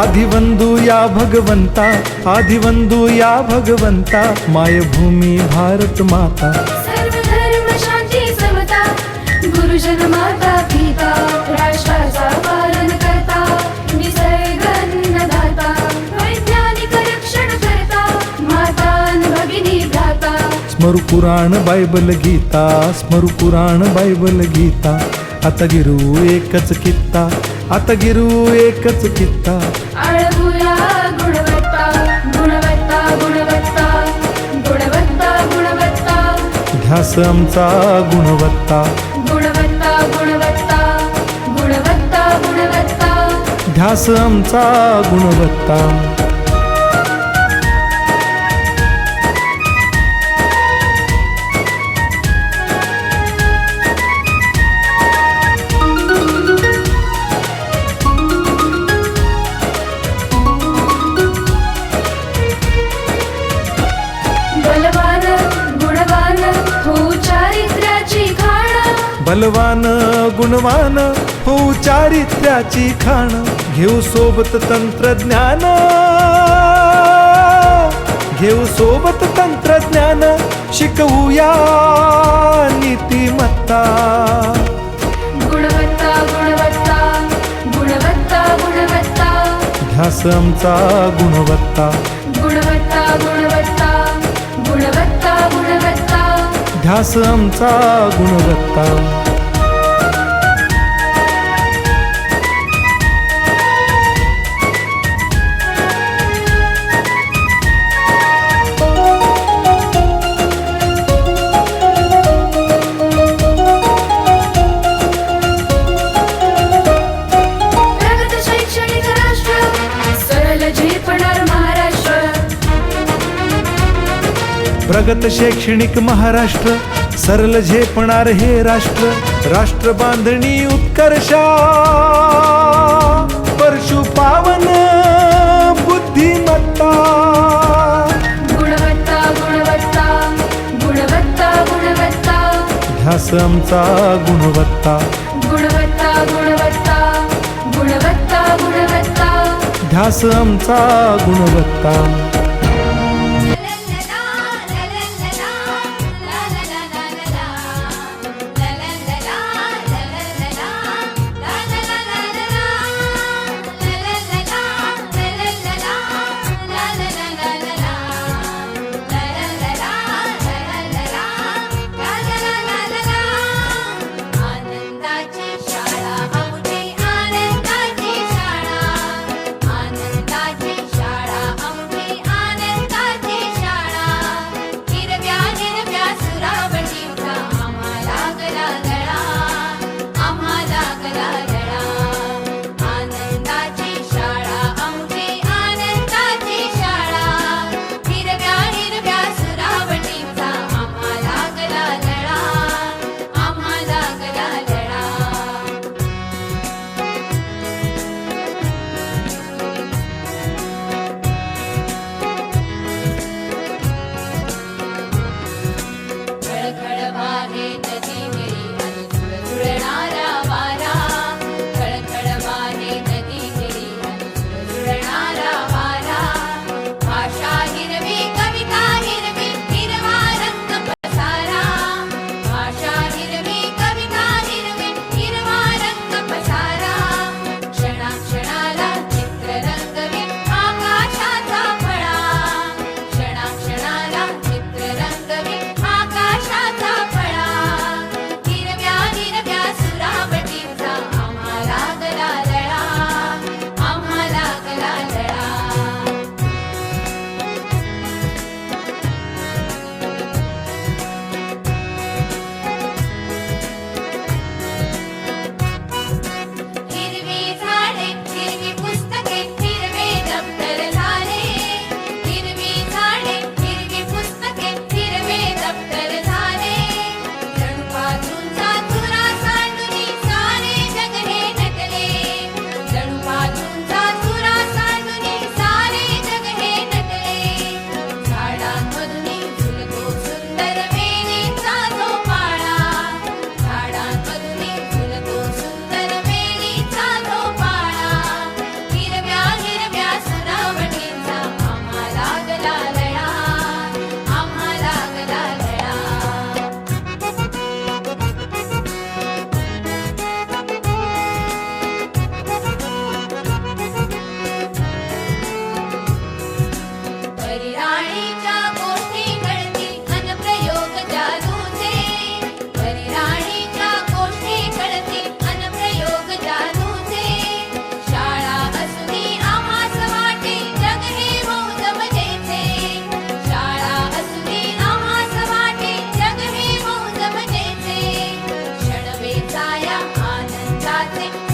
आदिवंदू या भगवंता, आदिवंदू या भगवंता, मायभूमी भारत माता। सर्व धर्म शांती समता, गुरुजन माता पिता, राष्ट्राचा पालन करता, निसर्ग अन्नदाता, वैज्ञानिक रक्षण करता, माता अन भगिनी भ्राता। स्मरू पुराण बायबल गीता, स्मरू पुराण बायबल गीता, आता गिरू एकच कित्ता, आता गिरू एकच कित्ता। आळवूया गुणवत्ता, गुणवत्ता, गुणवत्ता, गुणवत्ता, गुणवत्ता, ध्यास आमचा गुणवत्ता, गुणवत्ता, गुणवत्ता, गुणवत्ता, गुणवत्ता। ध्यास आमचा गुणवत्ता। बलवान गुणवान हो चारित्र्याची खाण, बलवान गुणवान हो चारित्र्याची खाण, घेऊ सोबत तंत्रज्ञान, घेऊ सोबत तंत्रज्ञान, शिकवूया नीतिमत्ता। गुणवत्ता, गुणवत्ता, गुणवत्ता, गुणवत्ता, ध्यास आमचा गुणवत्ता, गुणवत्ता, गुणवत्ता, गुणवत्ता, गुणवत्ता। ध्यास आमचा गुणवत्ता। प्रगत शैक्षणिक राष्ट्र, सरळ झेपणार महाराष्ट्र। प्रगत शैक्षणिक महाराष्ट्र, सरल झेपणार हे राष्ट्र, राष्ट्र बांधणी उत्कर्षा, परशु पावन बुद्धिमत्ता। गुणवत्ता, गुणवत्ता, गुणवत्ता, गुणवत्ता, ध्यास आमचा गुणवत्ता, गुणवत्ता, गुणवत्ता, गुणवत्ता, गुणवत्ता। ध्यास आमचा गुणवत्ता। आनंदाची शाळा आमची, आनंदाची शाळा, आनंदाची शाळा आमची, विश्वाचे